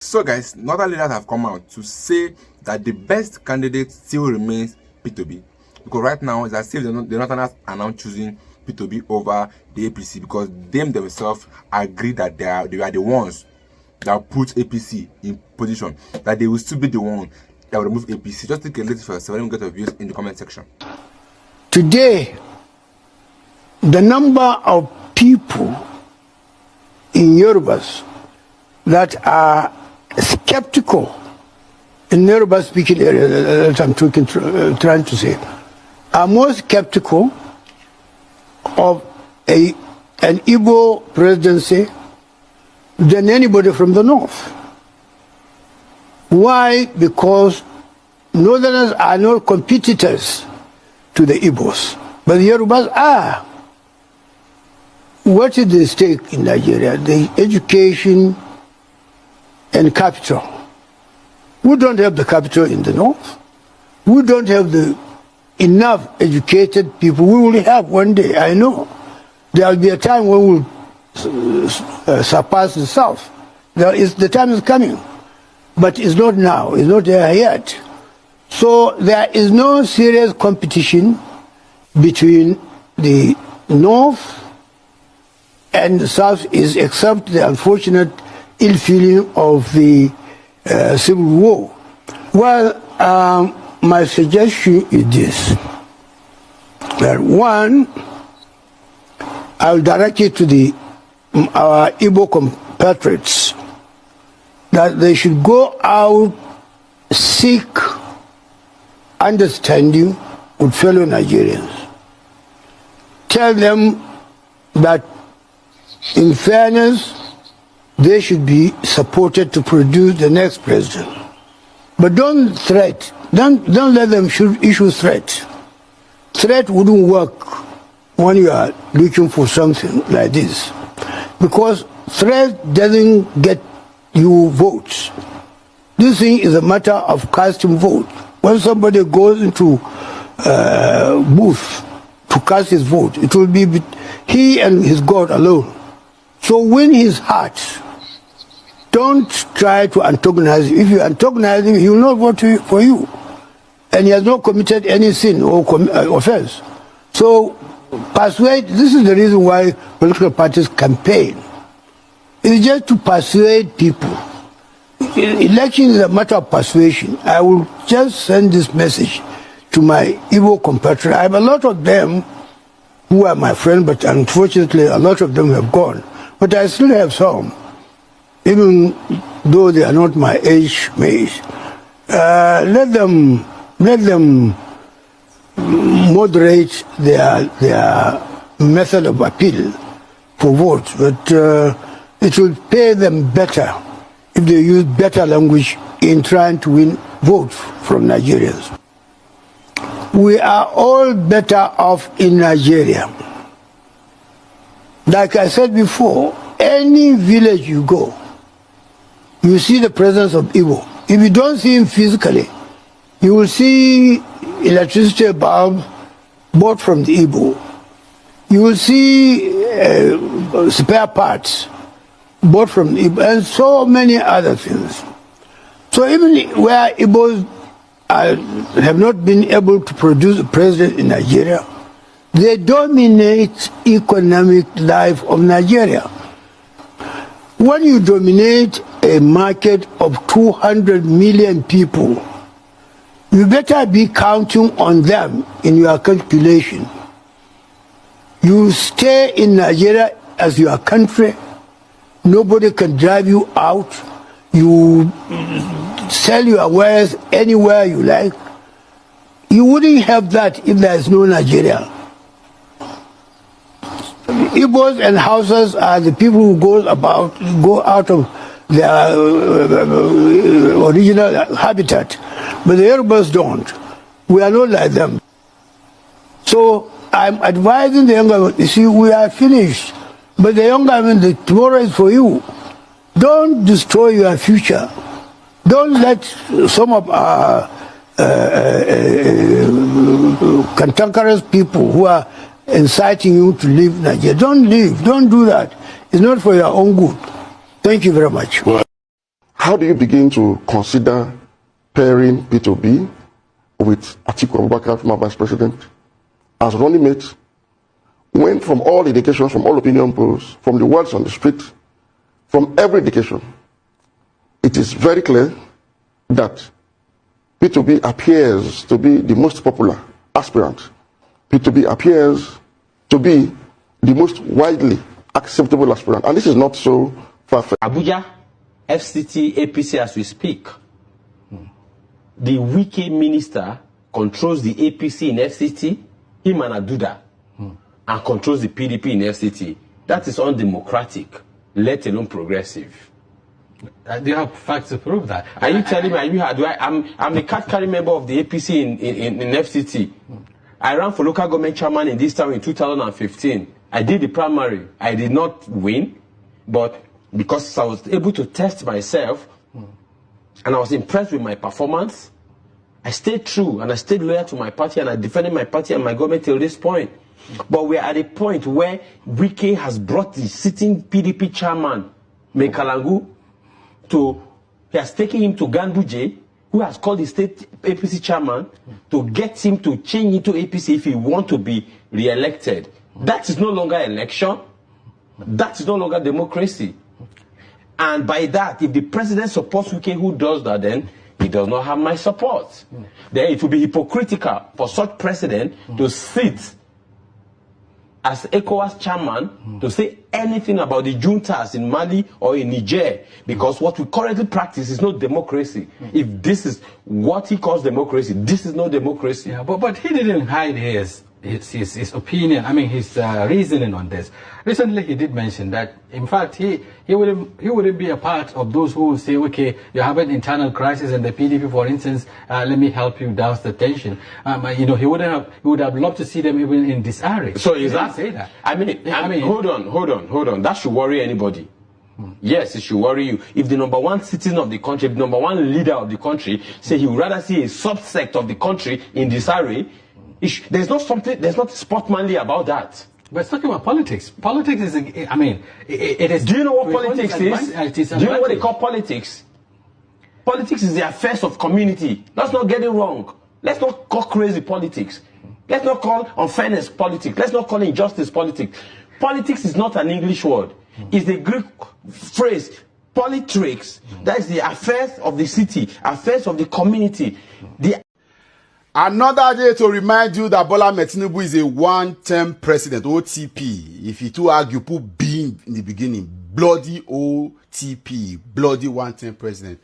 So guys, northern leaders have come out to say that the best candidate still remains P2B, because right now it's as if the northerners are now choosing P2B over the APC, because them themselves agree that they are the ones that put APC in position, that they will still be the one that will remove APC. Just take a listen for yourself. Let me get your views in the comment section. Today, the number of people in Yorubas that are skeptical in Yoruba speaking area that I'm trying to say are more skeptical of an IGBO presidency than anybody from the north. Why? Because northerners are not competitors to the Igbos, but the Yorubas are. What is the stake in Nigeria? The education and capital. We don't have the capital in the north. We don't have enough educated people. We will have one day, I know. There will be a time when we will surpass the south. The time is coming, but it's not now. It's not there yet. So there is no serious competition between the north and the south, except the unfortunate ill feeling of the civil war. Well, my suggestion is this: that one, I'll direct it to our Igbo compatriots, that they should go out, seek understanding with fellow Nigerians. Tell them that, in fairness, they should be supported to produce the next president. But don't let them issue threats. Threat wouldn't work when you are looking for something like this, because threat doesn't get you votes. This thing is a matter of casting vote. When somebody goes into booth to cast his vote, it will be he and his God alone. So win his heart. Don't try to antagonize him. If you antagonize him, he will not vote for you. And he has not committed any sin or offense. So persuade. This is the reason why political parties campaign. It's just to persuade people. Election is a matter of persuasion. I will just send this message to my Igbo compatriots. I have a lot of them who are my friends, but unfortunately a lot of them have gone. But I still have some, even though they are not my age mates. Let them moderate their method of appeal for votes, but it will pay them better if they use better language in trying to win votes from Nigerians. We are all better off in Nigeria. Like I said before, any village you go, you see the presence of Igbo. If you don't see him physically, you will see electricity bulbs bought from the Igbo. You will see spare parts bought from the Igbo, and so many other things. So even where Igbos have not been able to produce a president in Nigeria, they dominate economic life of Nigeria. When you dominate a market of 200 million people, you better be counting on them in your calculation. You stay in Nigeria as your country. Nobody can drive you out. You sell your wares anywhere you like. You wouldn't have that if there is no Nigeria. Igbos and Hausas are the people who go out of their original habitat, but the Yorubas don't. We are not like them. So I'm advising the younger men, you see, we are finished, but the younger men, tomorrow is for you. Don't destroy your future. Don't let some of our cantankerous people who are inciting you to leave Nigeria. Don't leave. Don't do that. It's not for your own good. Thank you very much. how do you begin to consider pairing P2B with Atiku Abubakar, former vice president, as running mates, when from all indications, from all opinion polls, from the words on the street, from every indication, it is very clear that P2B appears to be the most popular aspirant. P2B appears to be the most widely acceptable aspirant. And this is not so far-fetched. Abuja FCT APC as we speak. The Wike minister controls the APC in FCT, him and Aduda, and controls the PDP in FCT. That is undemocratic, let alone progressive. Do you have facts to prove that? Are you telling me? I'm the card-carrying member of the APC in FCT. I ran for local government chairman in this town in 2015. I did the primary. I did not win, but because I was able to test myself, and I was impressed with my performance, I stayed true and I stayed loyal to my party, and I defended my party and my government till this point. But we are at a point where Wike has brought the sitting PDP chairman, Mekalangu, he has taken him to Ganduje, who has called the state APC chairman, to get him to change into APC if he wants to be re-elected. That is no longer election. That is no longer democracy. And by that, if the president supports Wike who does that, then he does not have my support. Then it will be hypocritical for such president to sit as ECOWAS chairman to say anything about the juntas in Mali or in Niger, because what we currently practice is not democracy. If this is what he calls democracy, this is not democracy. Yeah, but he didn't hide his opinion, I mean his reasoning on this. Recently he did mention that, in fact, he wouldn't be a part of those who would say, okay, you have an internal crisis in the PDP, for instance, let me help you douse the tension. You know, he would have loved to see them even in disarray. So is that say that? I mean, hold on. That should worry anybody. Yes, it should worry you. If the number one citizen of the country, if the number one leader of the country, say he would rather see a subsect of the country in disarray, there's not sportsmanly about that. But it's talking about politics. Politics is, I mean, it is. Do you know what politics is? Do you know what they call politics? Politics is the affairs of community. Let's not get it wrong. Let's not call crazy politics. Let's not call unfairness politics. Let's not call injustice politics. Politics is not an English word. It's the Greek phrase, politrix. That is the affairs of the city, affairs of the community. Another day to remind you that Bola Tinubu is a one-term president, OTP. If you to argue, put B in the beginning, bloody OTP, bloody one-term president.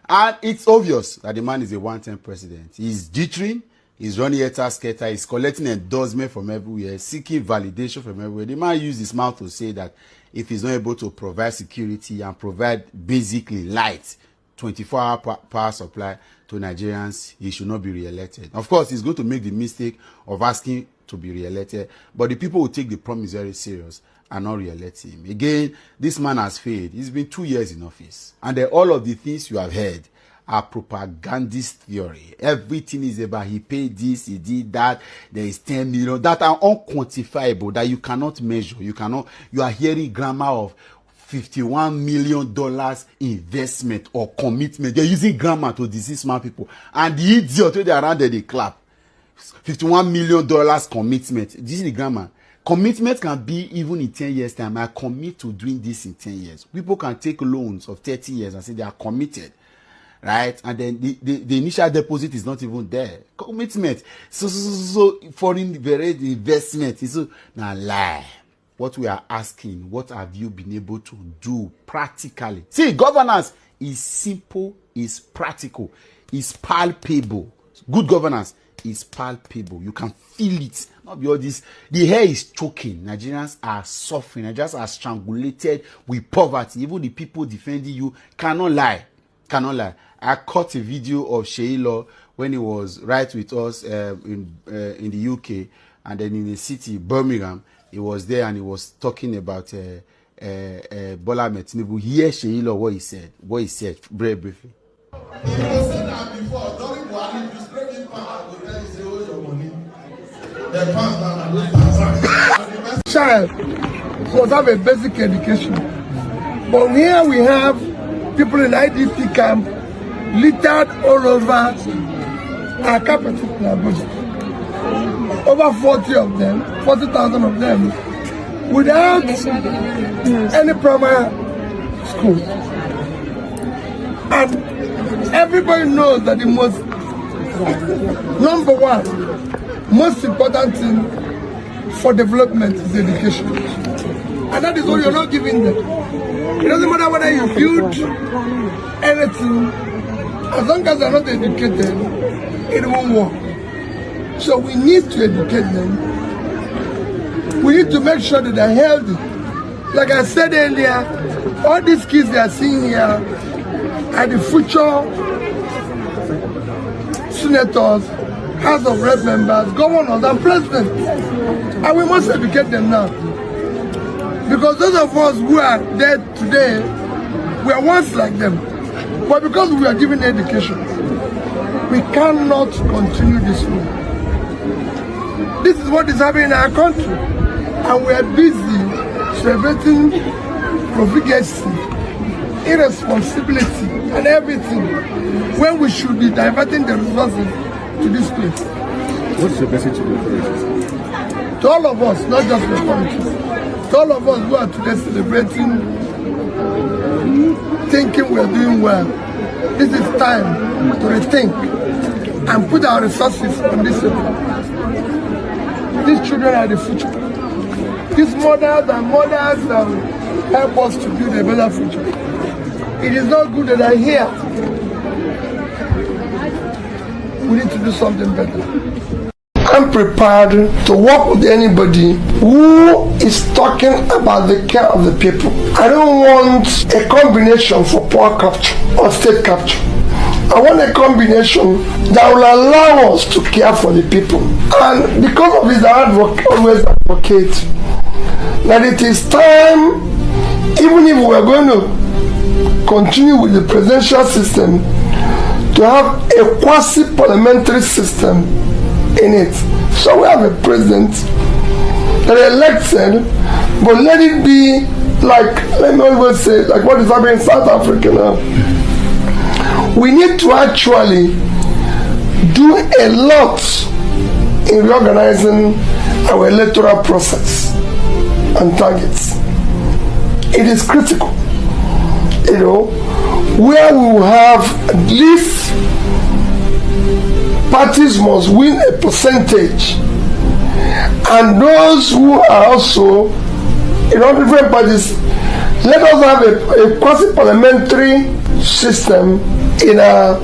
And it's obvious that the man is a one-term president. He's jittering, he's running scatter, he's collecting endorsement from everywhere, seeking validation from everywhere. The man used his mouth to say that if he's not able to provide security and provide basically light, 24-hour power supply to Nigerians, he should not be re-elected. Of course, he's going to make the mistake of asking to be re-elected, but the people who take the promise very serious and not re-elect him. Again, this man has failed. He's been 2 years in office, and all of the things you have heard are propagandist theory. Everything is about he paid this, he did that, there is 10 million that are unquantifiable, that you cannot measure. You are hearing grammar of $51 million investment or commitment. They're using grammar to deceive smart people. And the idiot when they around there, they clap. $51 million commitment. This is the grammar. Commitment can be even in 10 years' time. I commit to doing this in 10 years. People can take loans of 30 years and say they are committed. Right? And then the initial deposit is not even there. Commitment. So foreign direct investment is now lie. What we are asking, what have you been able to do practically? See, governance is simple, is practical, is palpable. Good governance is palpable. You can feel it. Not be all this. The hair is choking. Nigerians are suffering. Nigerians are strangulated with poverty. Even the people defending you cannot lie. Cannot lie. I caught a video of Sheilo when he was right with us in the UK, and then in the city, Birmingham. He was there and he was talking about Bola Tinubu. Here, Sheilo, what he said, very briefly. He was said that before, during Buhari, you spray in power, you tell you say, oh, your money. They pass down and those child must have a basic education. But here we have people in IDP camp littered all over our capital in Abuja. Over 40 of them, 40,000 of them, without any primary school. And everybody knows that the most, number one, most important thing for development is education. And that is what you're not giving them. It doesn't matter whether you build anything, as long as they're not educated, it won't work. So we need to educate them. We need to make sure that they're healthy. Like I said earlier, all these kids they are seeing here are the future senators, House of Rep members, governors, and presidents. And we must educate them now. Because those of us who are there today, we are once like them. But because we are given education, we cannot continue this way. This is what is happening in our country. And we are busy celebrating profligacy, irresponsibility, and everything, when we should be diverting the resources to this place. What's your message to the authorities? To all of us, not just the authorities. To all of us who are today celebrating, thinking we are doing well. This is time to rethink and put our resources on this area. These children are the future. These mothers help us to build a better future. It is not good that I'm here. We need to do something better. I'm prepared to work with anybody who is talking about the care of the people. I don't want a combination for power capture or state capture. I want a combination that will allow us to care for the people. And because of this, I always advocate that it is time, even if we are going to continue with the presidential system, to have a quasi-parliamentary system in it. So we have a president that is elected, but let it be like, let me always say, like what is happening in South Africa now. We need to actually do a lot in reorganizing our electoral process and targets. It is critical, where we will have at least parties must win a percentage, and those who are also different parties, let us have a quasi-parliamentary system in our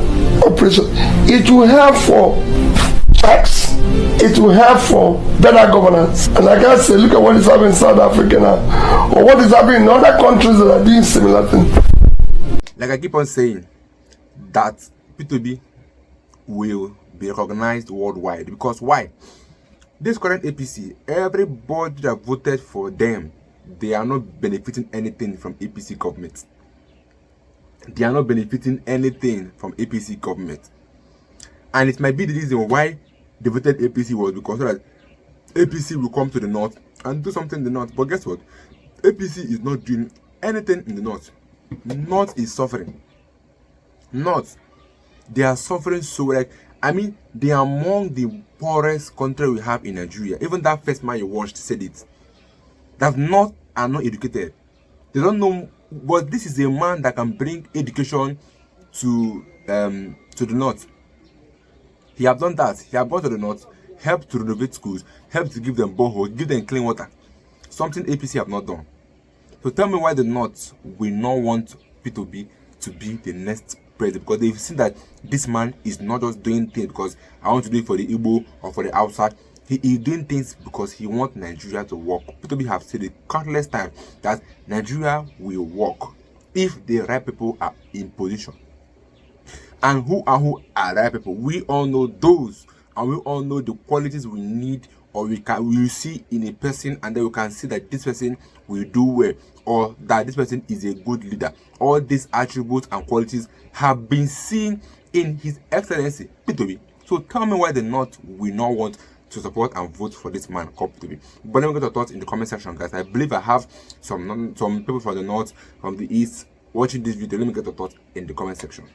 operation. It will help for checks, it will help for better governance. And like I say, look at what is happening in South Africa now, or what is happening in other countries that are doing similar things. Like I keep on saying, that P2B will be recognized worldwide. Because why? This current APC, everybody that voted for them, they are not benefiting anything from APC government. They are not benefiting anything from APC government. And it might be the reason why they voted APC was because so that APC will come to the north and do something in the north. But guess what? APC is not doing anything in the north. North is suffering. North, they are suffering so like, I mean, they are among the poorest country we have in Nigeria. Even that first man you watched said it. That North are not educated. They don't know. But this is a man that can bring education to the north. He have done that. He have gone to the north, helped to renovate schools, helped to give them boreholes, give them clean water. Something APC have not done. So tell me why the north will not want P2B to be the next president, because they've seen that this man is not just doing things because I want to do it for the Igbo or for the outside. He is doing things because he wants Nigeria to work. P2B have said it countless times that Nigeria will work if the right people are in position. And who are right people? We all know those, and we all know the qualities we need, or we will see in a person, and then we can see that this person will do well, or that this person is a good leader. All these attributes and qualities have been seen in His Excellency P2B. So tell me why the North will not want to support and vote for this man called P2B. But let me get your thoughts in the comment section, guys. I believe I have some people from the north, from the east, watching this video. Let me get your thoughts in the comment section.